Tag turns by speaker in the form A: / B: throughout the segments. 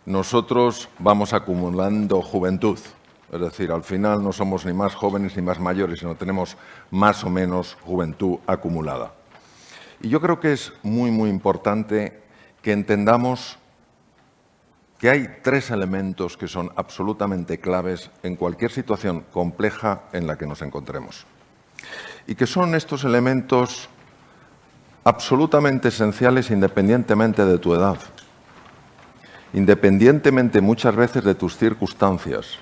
A: nosotros vamos acumulando juventud. Es decir, al final no somos ni más jóvenes ni más mayores, sino tenemos más o menos juventud acumulada. Y yo creo que es muy importante que entendamos que hay tres elementos que son absolutamente claves en cualquier situación compleja en la que nos encontremos. Y que son estos elementos absolutamente esenciales independientemente de tu edad, independientemente muchas veces de tus circunstancias.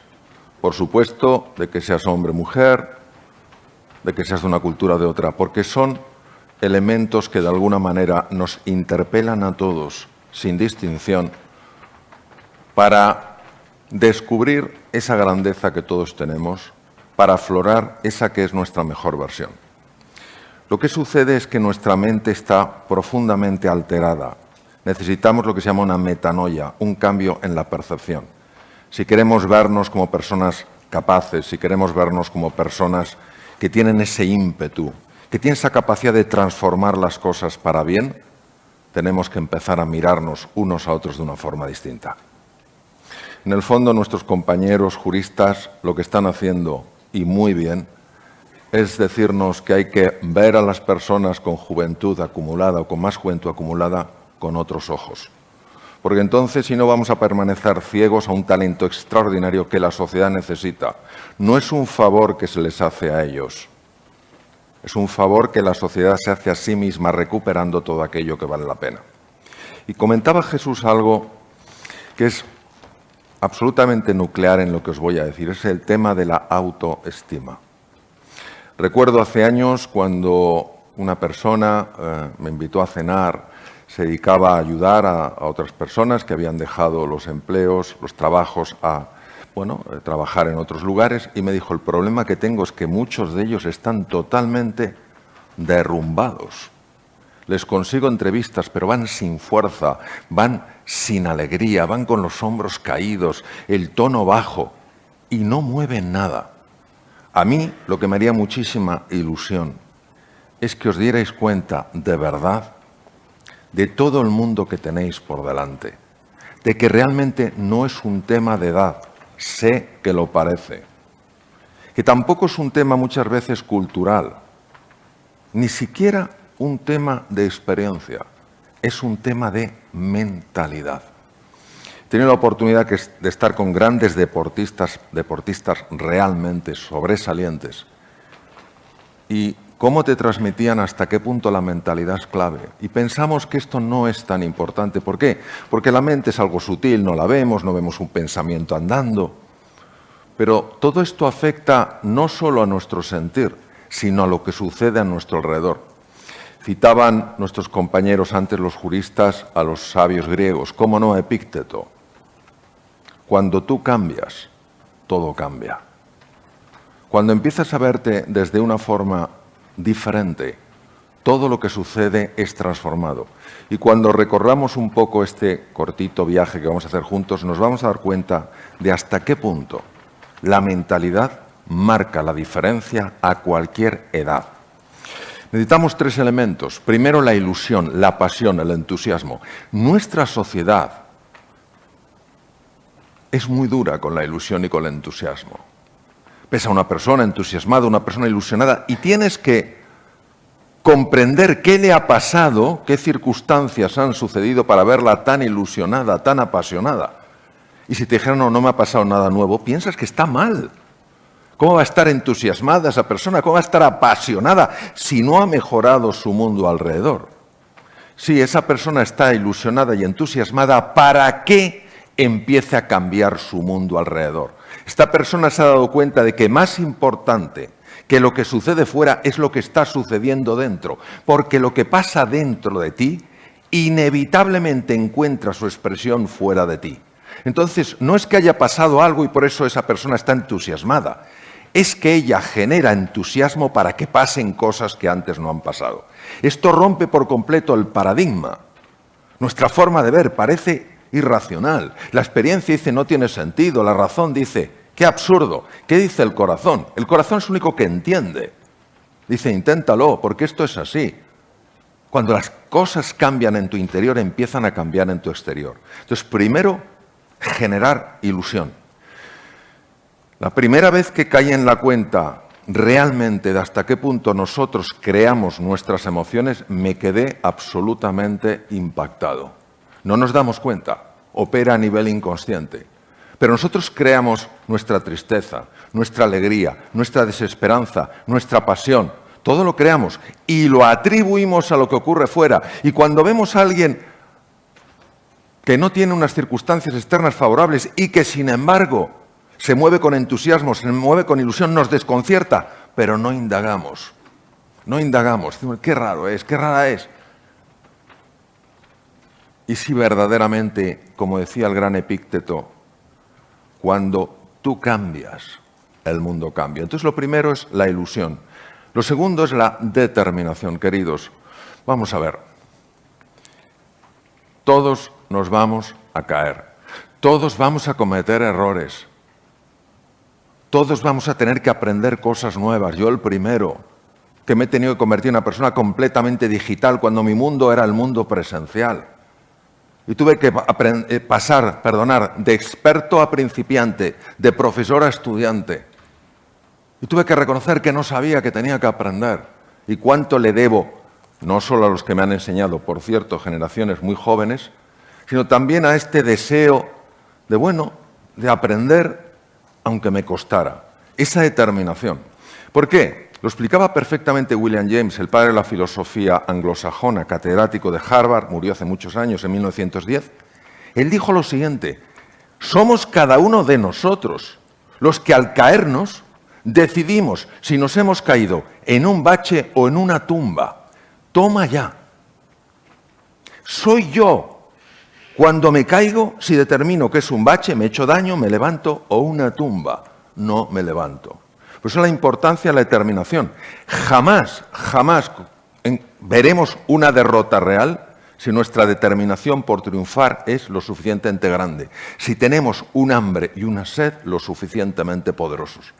A: Por supuesto, de que seas hombre o mujer, de que seas de una cultura o de otra, porque son elementos que de alguna manera nos interpelan a todos, sin distinción, para descubrir esa grandeza que todos tenemos, para aflorar esa que es nuestra mejor versión. Lo que sucede es que nuestra mente está profundamente alterada. Necesitamos lo que se llama una metanoia, un cambio en la percepción. Si queremos vernos como personas capaces, si queremos vernos como personas que tienen ese ímpetu, que tienen esa capacidad de transformar las cosas para bien, tenemos que empezar a mirarnos unos a otros de una forma distinta. En el fondo, nuestros compañeros juristas lo que están haciendo, y muy bien, es decirnos que hay que ver a las personas con juventud acumulada o con más juventud acumulada con otros ojos. Porque entonces, si no, vamos a permanecer ciegos a un talento extraordinario que la sociedad necesita. No es un favor que se les hace a ellos, es un favor que la sociedad se hace a sí misma recuperando todo aquello que vale la pena. Y comentaba Jesús algo que es absolutamente nuclear en lo que os voy a decir, es el tema de la autoestima. Recuerdo hace años cuando una persona me invitó a cenar, se dedicaba a ayudar a otras personas que habían dejado los empleos, los trabajos a trabajar en otros lugares, y me dijo: el problema que tengo es que muchos de ellos están totalmente derrumbados. Les consigo entrevistas, pero van sin fuerza, van sin alegría, van con los hombros caídos, el tono bajo, y no mueven nada. A mí lo que me haría muchísima ilusión es que os dierais cuenta de verdad de todo el mundo que tenéis por delante, de que realmente no es un tema de edad, sé que lo parece, que tampoco es un tema muchas veces cultural, ni siquiera un tema de experiencia, es un tema de mentalidad. He tenido la oportunidad de estar con grandes deportistas realmente sobresalientes, y cómo te transmitían hasta qué punto la mentalidad es clave. Y pensamos que esto no es tan importante. ¿Por qué? Porque la mente es algo sutil, no la vemos, no vemos un pensamiento andando. Pero todo esto afecta no solo a nuestro sentir, sino a lo que sucede a nuestro alrededor. Citaban nuestros compañeros antes, los juristas, a los sabios griegos. ¿Cómo no? Epícteto. Cuando tú cambias, todo cambia. Cuando empiezas a verte desde una forma diferente, todo lo que sucede es transformado. Y cuando recorramos un poco este cortito viaje que vamos a hacer juntos, nos vamos a dar cuenta de hasta qué punto la mentalidad marca la diferencia a cualquier edad. Necesitamos tres elementos. Primero, la ilusión, la pasión, el entusiasmo. Nuestra sociedad es muy dura con la ilusión y con el entusiasmo. Ves a una persona entusiasmada, una persona ilusionada, y tienes que comprender qué le ha pasado, qué circunstancias han sucedido para verla tan ilusionada, tan apasionada. Y si te dijeran: no me ha pasado nada nuevo, piensas que está mal. ¿Cómo va a estar entusiasmada esa persona? ¿Cómo va a estar apasionada si no ha mejorado su mundo alrededor? Sí, esa persona está ilusionada y entusiasmada para que empiece a cambiar su mundo alrededor. Esta persona se ha dado cuenta de que más importante que lo que sucede fuera es lo que está sucediendo dentro, porque lo que pasa dentro de ti inevitablemente encuentra su expresión fuera de ti. Entonces, no es que haya pasado algo y por eso esa persona está entusiasmada, es que ella genera entusiasmo para que pasen cosas que antes no han pasado. Esto rompe por completo el paradigma. Nuestra forma de ver parece irracional. La experiencia dice: no tiene sentido. La razón dice: qué absurdo. ¿Qué dice el corazón? El corazón es el único que entiende. Dice: inténtalo, porque esto es así. Cuando las cosas cambian en tu interior, empiezan a cambiar en tu exterior. Entonces, primero, generar ilusión. La primera vez que caí en la cuenta realmente de hasta qué punto nosotros creamos nuestras emociones, me quedé absolutamente impactado. No nos damos cuenta, opera a nivel inconsciente. Pero nosotros creamos nuestra tristeza, nuestra alegría, nuestra desesperanza, nuestra pasión. Todo lo creamos y lo atribuimos a lo que ocurre fuera. Y cuando vemos a alguien que no tiene unas circunstancias externas favorables y que, sin embargo, se mueve con entusiasmo, se mueve con ilusión, nos desconcierta, pero no indagamos. No indagamos. Decimos, qué raro es, qué rara es. Y si verdaderamente, como decía el gran Epícteto, cuando tú cambias, el mundo cambia. Entonces, lo primero es la ilusión. Lo segundo es la determinación, queridos. Vamos a ver. Todos nos vamos a caer. Todos vamos a cometer errores. Todos vamos a tener que aprender cosas nuevas. Yo el primero, que me he tenido que convertir en una persona completamente digital cuando mi mundo era el mundo presencial. Y tuve que pasar de experto a principiante, de profesor a estudiante. Y tuve que reconocer que no sabía, que tenía que aprender. Y cuánto le debo, no solo a los que me han enseñado, por cierto, generaciones muy jóvenes, sino también a este deseo de aprender, aunque me costara. Esa determinación. ¿Por qué? Lo explicaba perfectamente William James, el padre de la filosofía anglosajona, catedrático de Harvard, murió hace muchos años, en 1910. Él dijo lo siguiente: somos cada uno de nosotros los que al caernos decidimos si nos hemos caído en un bache o en una tumba. Toma ya. Soy yo, cuando me caigo, si determino que es un bache, me echo daño, me levanto, o una tumba, no me levanto. Por eso la importancia de la determinación. Jamás veremos una derrota real si nuestra determinación por triunfar es lo suficientemente grande. Si tenemos un hambre y una sed lo suficientemente poderosos.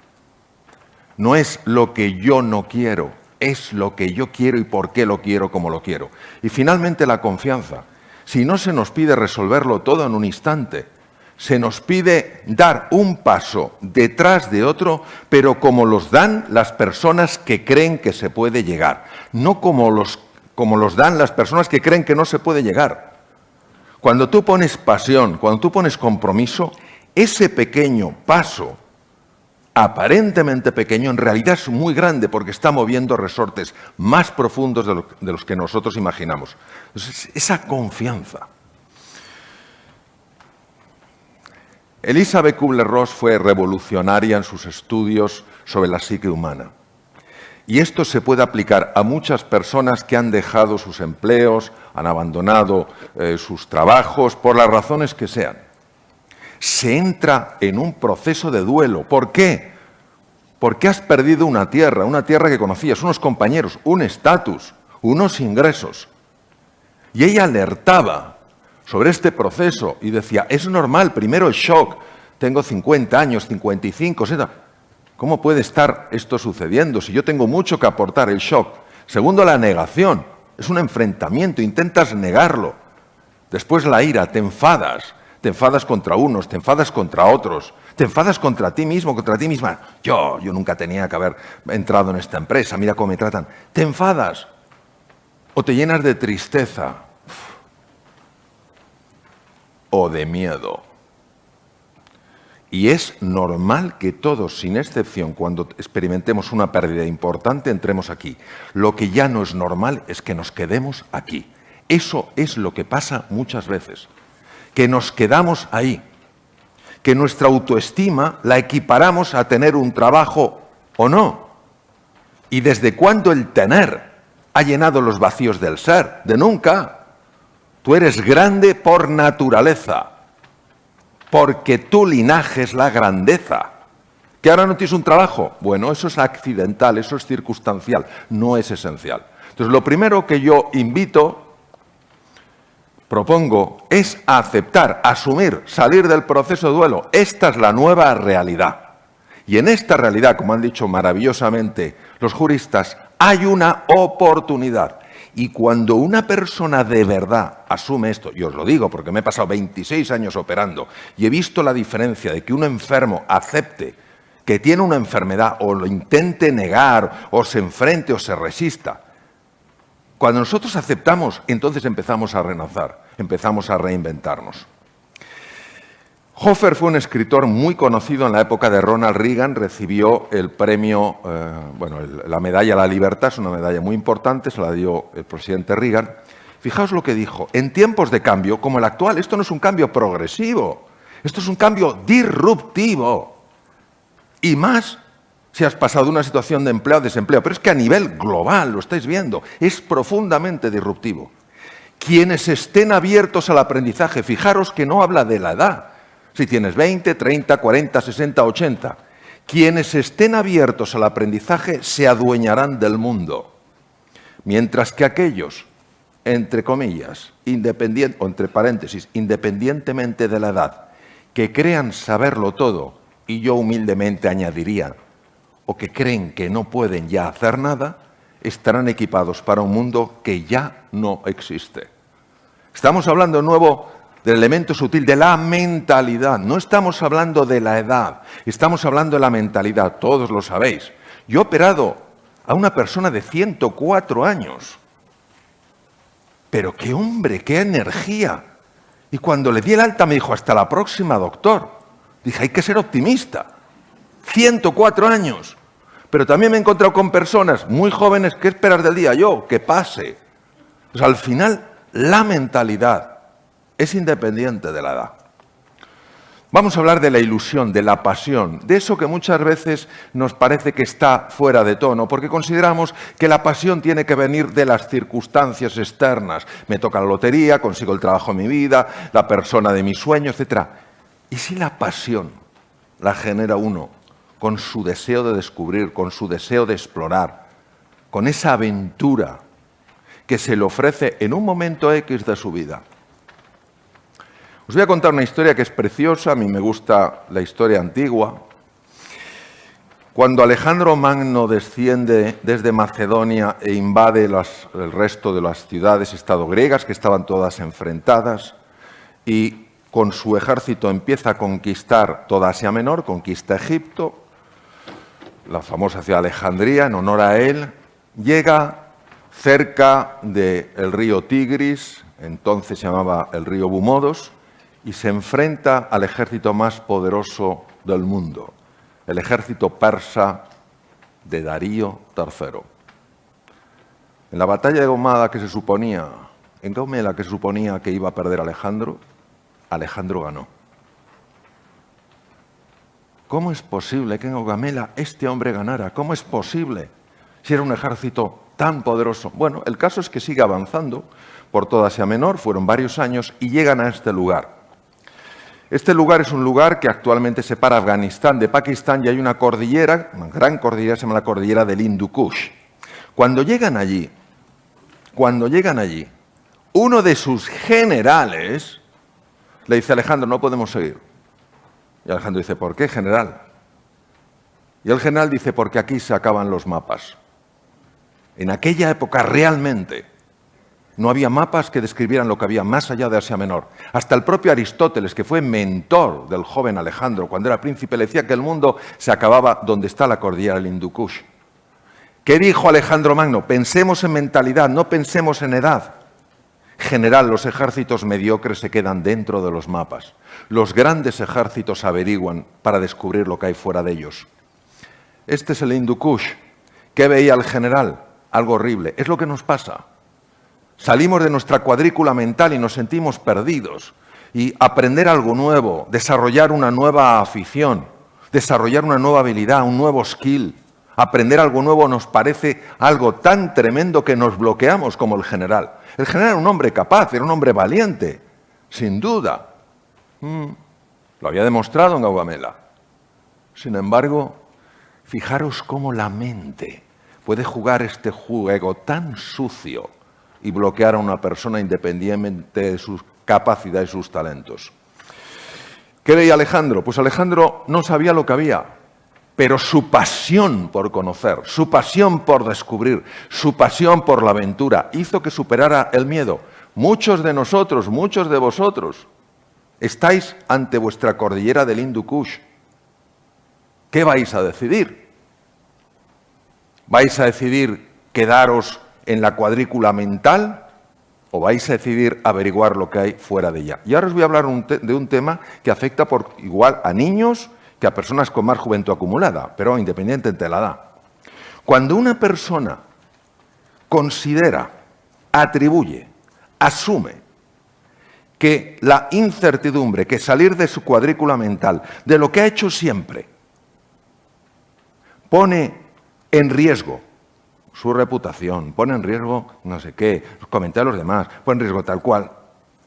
A: No es lo que yo no quiero, es lo que yo quiero y por qué lo quiero como lo quiero. Y finalmente la confianza. Si no se nos pide resolverlo todo en un instante, se nos pide dar un paso detrás de otro, pero como los dan las personas que creen que se puede llegar, no como los dan las personas que creen que no se puede llegar. Cuando tú pones pasión, cuando tú pones compromiso, ese pequeño paso, aparentemente pequeño, en realidad es muy grande porque está moviendo resortes más profundos de los que nosotros imaginamos. Entonces, esa confianza. Elizabeth Kubler-Ross fue revolucionaria en sus estudios sobre la psique humana. Y esto se puede aplicar a muchas personas que han dejado sus empleos, han abandonado sus trabajos, por las razones que sean. Se entra en un proceso de duelo. ¿Por qué? Porque has perdido una tierra que conocías, unos compañeros, un estatus, unos ingresos. Y ella alertaba sobre este proceso y decía, es normal, primero el shock, tengo 50 años, 55, 60. ¿Cómo puede estar esto sucediendo si yo tengo mucho que aportar? El shock. Segundo, la negación. Es un enfrentamiento, intentas negarlo. Después la ira, te enfadas contra unos, te enfadas contra otros, te enfadas contra ti mismo, contra ti misma. Yo nunca tenía que haber entrado en esta empresa, mira cómo me tratan. Te enfadas o te llenas de tristeza o de miedo. Y es normal que todos, sin excepción, cuando experimentemos una pérdida importante, entremos aquí. Lo que ya no es normal es que nos quedemos aquí. Eso es lo que pasa muchas veces, que nos quedamos ahí, que nuestra autoestima la equiparamos a tener un trabajo o no. ¿Y desde cuándo el tener ha llenado los vacíos del ser? De nunca. Tú eres grande por naturaleza, porque tu linaje es la grandeza. ¿Que ahora no tienes un trabajo? Bueno, eso es accidental, eso es circunstancial, no es esencial. Entonces, lo primero que yo propongo, es aceptar, asumir, salir del proceso de duelo. Esta es la nueva realidad. Y en esta realidad, como han dicho maravillosamente los juristas, hay una oportunidad. Y cuando una persona de verdad asume esto, y os lo digo porque me he pasado 26 años operando y he visto la diferencia de que un enfermo acepte que tiene una enfermedad o lo intente negar o se enfrente o se resista. Cuando nosotros aceptamos, entonces empezamos a renacer, empezamos a reinventarnos. Hofer fue un escritor muy conocido en la época de Ronald Reagan, recibió el premio, la medalla a la libertad, es una medalla muy importante, se la dio el presidente Reagan. Fijaos lo que dijo, en tiempos de cambio como el actual, esto no es un cambio progresivo, esto es un cambio disruptivo. Y más si has pasado de una situación de empleo a desempleo, pero es que a nivel global, lo estáis viendo, es profundamente disruptivo. Quienes estén abiertos al aprendizaje, fijaros que no habla de la edad, si tienes 20, 30, 40, 60, 80. Quienes estén abiertos al aprendizaje se adueñarán del mundo. Mientras que aquellos, entre comillas, o entre paréntesis, independientemente de la edad, que crean saberlo todo, y yo humildemente añadiría, o que creen que no pueden ya hacer nada, estarán equipados para un mundo que ya no existe. Estamos hablando de nuevo del elemento sutil, de la mentalidad. No estamos hablando de la edad, estamos hablando de la mentalidad, todos lo sabéis. Yo he operado a una persona de 104 años. Pero qué hombre, qué energía. Y cuando le di el alta me dijo, hasta la próxima, doctor. Dije, hay que ser optimista. 104 años. Pero también me he encontrado con personas muy jóvenes, ¿qué esperas del día? Yo, que pase. Pues al final, la mentalidad es independiente de la edad. Vamos a hablar de la ilusión, de la pasión, de eso que muchas veces nos parece que está fuera de tono, porque consideramos que la pasión tiene que venir de las circunstancias externas. Me toca la lotería, consigo el trabajo en mi vida, la persona de mis sueños, etc. ¿Y si la pasión la genera uno con su deseo de descubrir, con su deseo de explorar, con esa aventura que se le ofrece en un momento X de su vida? Os voy a contar una historia que es preciosa, a mí me gusta la historia antigua. Cuando Alejandro Magno desciende desde Macedonia e invade el resto de las ciudades-estado griegas, que estaban todas enfrentadas, y con su ejército empieza a conquistar toda Asia Menor, conquista Egipto, la famosa ciudad de Alejandría, en honor a él, llega cerca del río Tigris, entonces se llamaba el río Bumodos, y se enfrenta al ejército más poderoso del mundo, el ejército persa de Darío III. En la batalla de Gaumela que se suponía que iba a perder Alejandro, Alejandro ganó. ¿Cómo es posible que en Gaumela este hombre ganara? ¿Cómo es posible si era un ejército tan poderoso? Bueno, el caso es que sigue avanzando por toda Asia Menor, fueron varios años y llegan a este lugar. Este lugar es un lugar que actualmente separa Afganistán de Pakistán y hay una cordillera, una gran cordillera, se llama la cordillera del Hindu Kush. Cuando llegan allí, uno de sus generales le dice a Alejandro, no podemos seguir. Y Alejandro dice, ¿por qué, general? Y el general dice, porque aquí se acaban los mapas. En aquella época realmente no había mapas que describieran lo que había más allá de Asia Menor. Hasta el propio Aristóteles, que fue mentor del joven Alejandro cuando era príncipe, le decía que el mundo se acababa donde está la cordillera del Hindu Kush. ¿Qué dijo Alejandro Magno? Pensemos en mentalidad, no pensemos en edad. General, los ejércitos mediocres se quedan dentro de los mapas. Los grandes ejércitos averiguan para descubrir lo que hay fuera de ellos. Este es el Hindu Kush. ¿Qué veía el general? Algo horrible. Es lo que nos pasa. Salimos de nuestra cuadrícula mental y nos sentimos perdidos. Y aprender algo nuevo, desarrollar una nueva afición, desarrollar una nueva habilidad, un nuevo skill, aprender algo nuevo nos parece algo tan tremendo que nos bloqueamos como el general. El general era un hombre capaz, era un hombre valiente, sin duda. Lo había demostrado en Gaumela. Sin embargo, fijaros cómo la mente puede jugar este juego tan sucio y bloquear a una persona independientemente de sus capacidades y sus talentos. ¿Qué veía Alejandro? Pues Alejandro no sabía lo que había, pero su pasión por conocer, su pasión por descubrir, su pasión por la aventura hizo que superara el miedo. Muchos de nosotros, muchos de vosotros, estáis ante vuestra cordillera del Hindu Kush. ¿Qué vais a decidir? ¿Vais a decidir quedaros en la cuadrícula mental o vais a decidir averiguar lo que hay fuera de ella? Y ahora os voy a hablar de un tema que afecta por igual a niños que a personas con más juventud acumulada, pero independiente de la edad. Cuando una persona considera, atribuye, asume que la incertidumbre, que salir de su cuadrícula mental, de lo que ha hecho siempre, pone en riesgo su reputación, pone en riesgo no sé qué, los comentarios de los demás, pone en riesgo tal cual.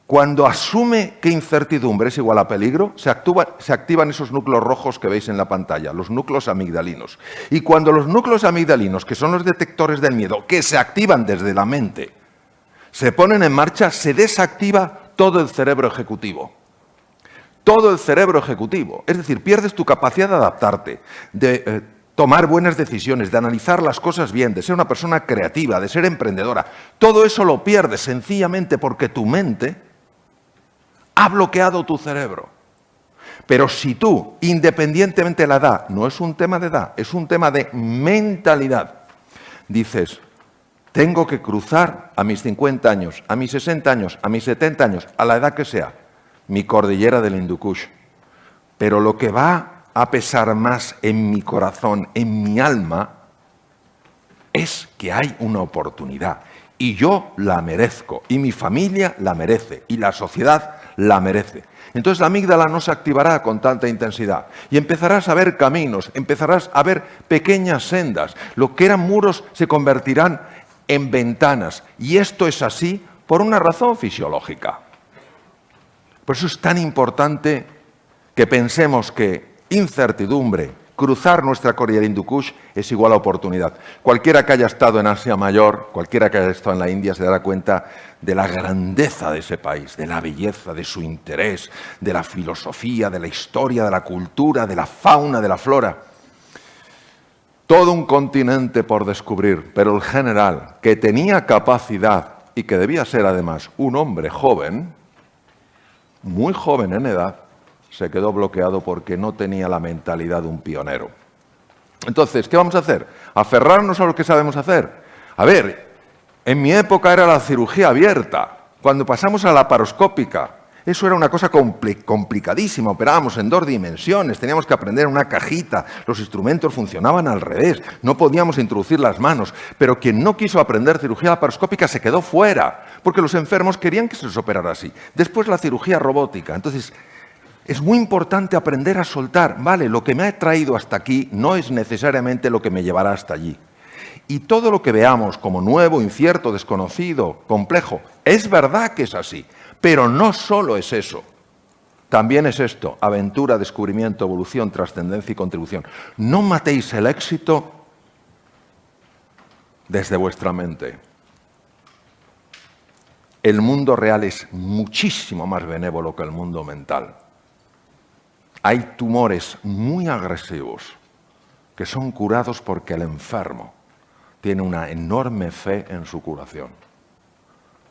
A: Cuando asume que incertidumbre es igual a peligro, se activan esos núcleos rojos que veis en la pantalla, los núcleos amigdalinos. Y cuando los núcleos amigdalinos, que son los detectores del miedo, que se activan desde la mente, se ponen en marcha, se desactiva todo el cerebro ejecutivo. Todo el cerebro ejecutivo. Es decir, pierdes tu capacidad de adaptarte, de tomar buenas decisiones, de analizar las cosas bien, de ser una persona creativa, de ser emprendedora. Todo eso lo pierdes sencillamente porque tu mente ha bloqueado tu cerebro. Pero si tú, independientemente de la edad, no es un tema de edad, es un tema de mentalidad, dices, tengo que cruzar a mis 50 años, a mis 60 años, a mis 70 años, a la edad que sea, mi cordillera del Hindu Kush. Pero lo que va a pesar más en mi corazón, en mi alma, es que hay una oportunidad. Y yo la merezco, y mi familia la merece, y la sociedad la merece. Entonces la amígdala no se activará con tanta intensidad y empezarás a ver caminos, empezarás a ver pequeñas sendas. Lo que eran muros se convertirán en ventanas. Y esto es así por una razón fisiológica. Por eso es tan importante que pensemos que incertidumbre, cruzar nuestra cordillera Hindu Kush es igual a oportunidad. Cualquiera que haya estado en Asia Mayor, cualquiera que haya estado en la India se dará cuenta de la grandeza de ese país, de la belleza, de su interés, de la filosofía, de la historia, de la cultura, de la fauna, de la flora. Todo un continente por descubrir, pero el general, que tenía capacidad y que debía ser además un hombre joven, muy joven en edad, se quedó bloqueado porque no tenía la mentalidad de un pionero. Entonces, ¿qué vamos a hacer? ¿Aferrarnos a lo que sabemos hacer? A ver, en mi época era la cirugía abierta. Cuando pasamos a la laparoscópica, eso era una cosa complicadísima. Operábamos en 2 dimensiones, teníamos que aprender una cajita, los instrumentos funcionaban al revés, no podíamos introducir las manos. Pero quien no quiso aprender cirugía laparoscópica se quedó fuera, porque los enfermos querían que se les operara así. Después la cirugía robótica. Entonces, es muy importante aprender a soltar. Vale, lo que me ha traído hasta aquí no es necesariamente lo que me llevará hasta allí. Y todo lo que veamos como nuevo, incierto, desconocido, complejo, es verdad que es así. Pero no solo es eso. También es esto: aventura, descubrimiento, evolución, trascendencia y contribución. No matéis el éxito desde vuestra mente. El mundo real es muchísimo más benévolo que el mundo mental. Hay tumores muy agresivos que son curados porque el enfermo tiene una enorme fe en su curación.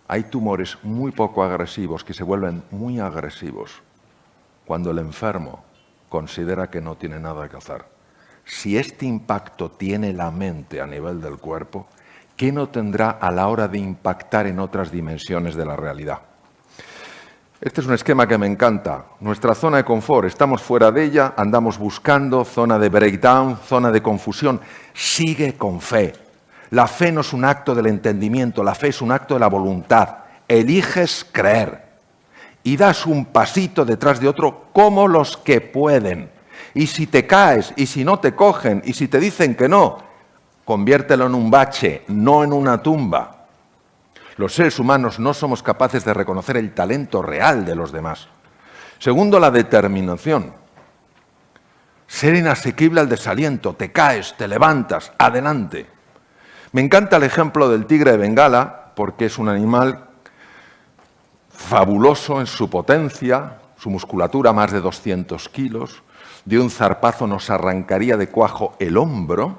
A: Hay tumores muy poco agresivos que se vuelven muy agresivos cuando el enfermo considera que no tiene nada que hacer. Si este impacto tiene la mente a nivel del cuerpo, ¿qué no tendrá a la hora de impactar en otras dimensiones de la realidad? Este es un esquema que me encanta. Nuestra zona de confort, estamos fuera de ella, andamos buscando, zona de breakdown, zona de confusión. Sigue con fe. La fe no es un acto del entendimiento, la fe es un acto de la voluntad. Eliges creer y das un pasito detrás de otro como los que pueden. Y si te caes, y si no te cogen, y si te dicen que no, conviértelo en un bache, no en una tumba. Los seres humanos no somos capaces de reconocer el talento real de los demás. Segundo, la determinación. Ser inasequible al desaliento, te caes, te levantas, adelante. Me encanta el ejemplo del tigre de Bengala, porque es un animal fabuloso en su potencia, su musculatura más de 200 kilos, de un zarpazo nos arrancaría de cuajo el hombro.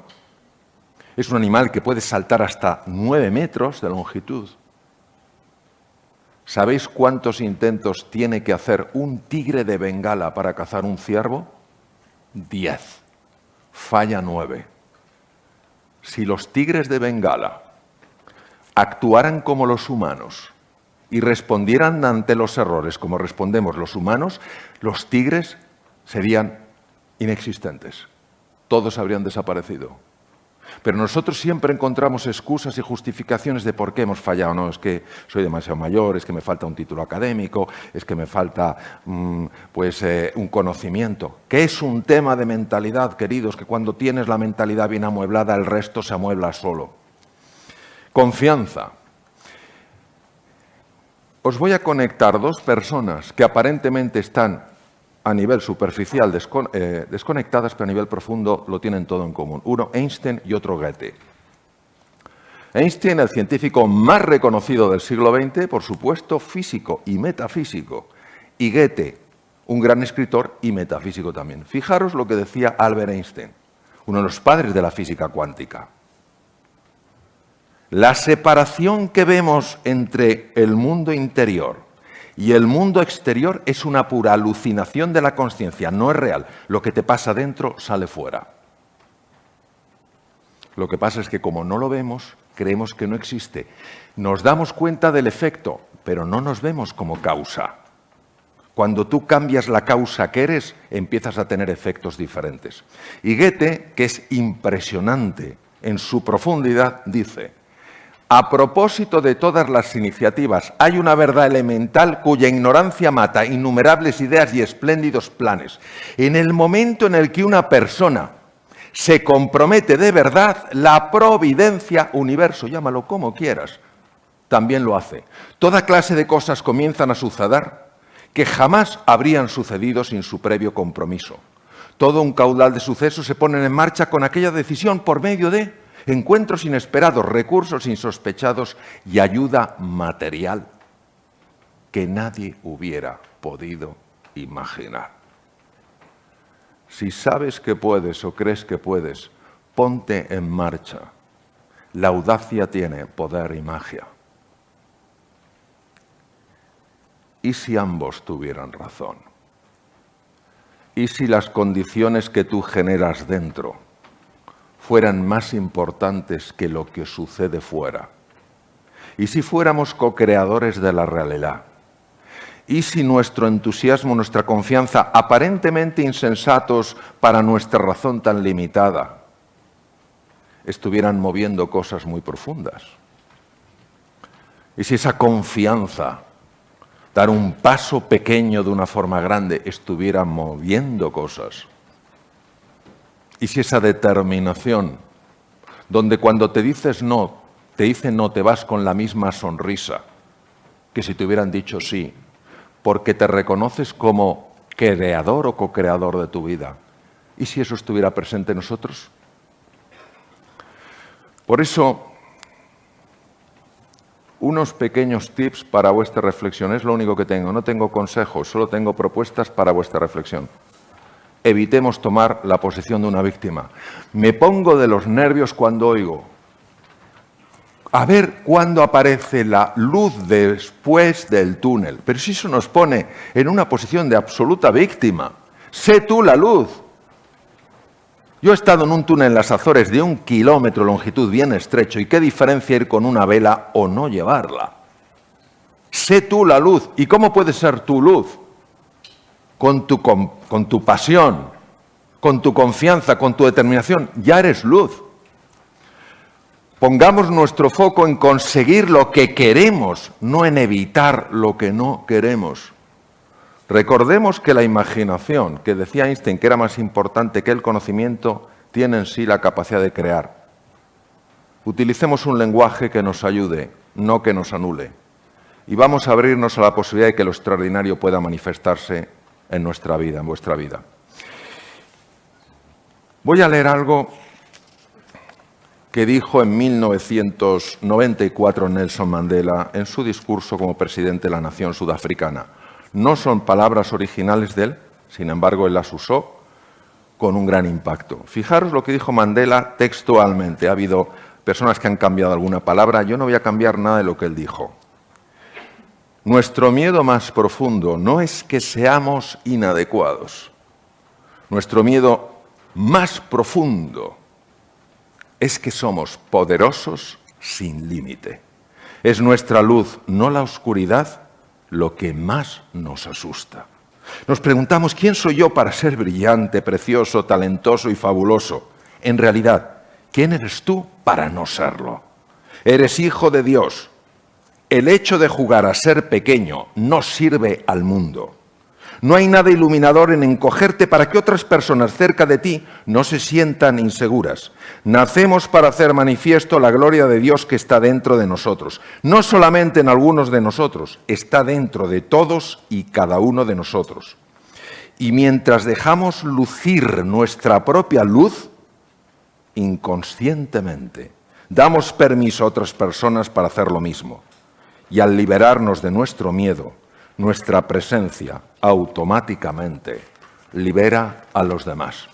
A: Es un animal que puede saltar hasta 9 metros de longitud. ¿Sabéis cuántos intentos tiene que hacer un tigre de Bengala para cazar un ciervo? 10. Falla 9. Si los tigres de Bengala actuaran como los humanos y respondieran ante los errores como respondemos los humanos, los tigres serían inexistentes. Todos habrían desaparecido. Pero nosotros siempre encontramos excusas y justificaciones de por qué hemos fallado. No, es que soy demasiado mayor, es que me falta un título académico, es que me falta un conocimiento. Que es un tema de mentalidad, queridos, que cuando tienes la mentalidad bien amueblada, el resto se amuebla solo. Confianza. Os voy a conectar dos personas que aparentemente están a nivel superficial desconectadas, pero a nivel profundo lo tienen todo en común. Uno, Einstein, y otro, Goethe. Einstein, el científico más reconocido del siglo XX, por supuesto, físico y metafísico. Y Goethe, un gran escritor y metafísico también. Fijaros lo que decía Albert Einstein, uno de los padres de la física cuántica. La separación que vemos entre el mundo interior y el mundo exterior es una pura alucinación de la consciencia, no es real. Lo que te pasa dentro sale fuera. Lo que pasa es que como no lo vemos, creemos que no existe. Nos damos cuenta del efecto, pero no nos vemos como causa. Cuando tú cambias la causa que eres, empiezas a tener efectos diferentes. Y Goethe, que es impresionante en su profundidad, dice: a propósito de todas las iniciativas, hay una verdad elemental cuya ignorancia mata innumerables ideas y espléndidos planes. En el momento en el que una persona se compromete de verdad, la providencia, universo, llámalo como quieras, también lo hace. Toda clase de cosas comienzan a suceder que jamás habrían sucedido sin su previo compromiso. Todo un caudal de sucesos se ponen en marcha con aquella decisión por medio de encuentros inesperados, recursos insospechados y ayuda material que nadie hubiera podido imaginar. Si sabes que puedes o crees que puedes, ponte en marcha. La audacia tiene poder y magia. ¿Y si ambos tuvieran razón? ¿Y si las condiciones que tú generas dentro fueran más importantes que lo que sucede fuera? ¿Y si fuéramos co-creadores de la realidad? ¿Y si nuestro entusiasmo, nuestra confianza, aparentemente insensatos para nuestra razón tan limitada, estuvieran moviendo cosas muy profundas? ¿Y si esa confianza, dar un paso pequeño de una forma grande, estuviera moviendo cosas? ¿Y si esa determinación, donde cuando te dicen no, te vas con la misma sonrisa que si te hubieran dicho sí, porque te reconoces como creador o co-creador de tu vida? ¿Y si eso estuviera presente en nosotros? Por eso, unos pequeños tips para vuestra reflexión. Es lo único que tengo. No tengo consejos, solo tengo propuestas para vuestra reflexión. Evitemos tomar la posición de una víctima. Me pongo de los nervios cuando oigo: a ver cuándo aparece la luz después del túnel. Pero si eso nos pone en una posición de absoluta víctima. Sé tú la luz. Yo he estado en un túnel en las Azores de 1 kilómetro de longitud, bien estrecho, y qué diferencia ir con una vela o no llevarla. Sé tú la luz. ¿Y cómo puede ser tu luz? Con tu pasión, con tu confianza, con tu determinación, ya eres luz. Pongamos nuestro foco en conseguir lo que queremos, no en evitar lo que no queremos. Recordemos que la imaginación, que decía Einstein que era más importante que el conocimiento, tiene en sí la capacidad de crear. Utilicemos un lenguaje que nos ayude, no que nos anule. Y vamos a abrirnos a la posibilidad de que lo extraordinario pueda manifestarse en nuestra vida, en vuestra vida. Voy a leer algo que dijo en 1994 Nelson Mandela en su discurso como presidente de la nación sudafricana. No son palabras originales de él, sin embargo, él las usó con un gran impacto. Fijaros lo que dijo Mandela textualmente. Ha habido personas que han cambiado alguna palabra. Yo no voy a cambiar nada de lo que él dijo. Nuestro miedo más profundo no es que seamos inadecuados. Nuestro miedo más profundo es que somos poderosos sin límite. Es nuestra luz, no la oscuridad, lo que más nos asusta. Nos preguntamos, ¿quién soy yo para ser brillante, precioso, talentoso y fabuloso? En realidad, ¿quién eres tú para no serlo? Eres hijo de Dios. El hecho de jugar a ser pequeño no sirve al mundo. No hay nada iluminador en encogerte para que otras personas cerca de ti no se sientan inseguras. Nacemos para hacer manifiesto la gloria de Dios que está dentro de nosotros. No solamente en algunos de nosotros, está dentro de todos y cada uno de nosotros. Y mientras dejamos lucir nuestra propia luz, inconscientemente damos permiso a otras personas para hacer lo mismo. Y al liberarnos de nuestro miedo, nuestra presencia automáticamente libera a los demás.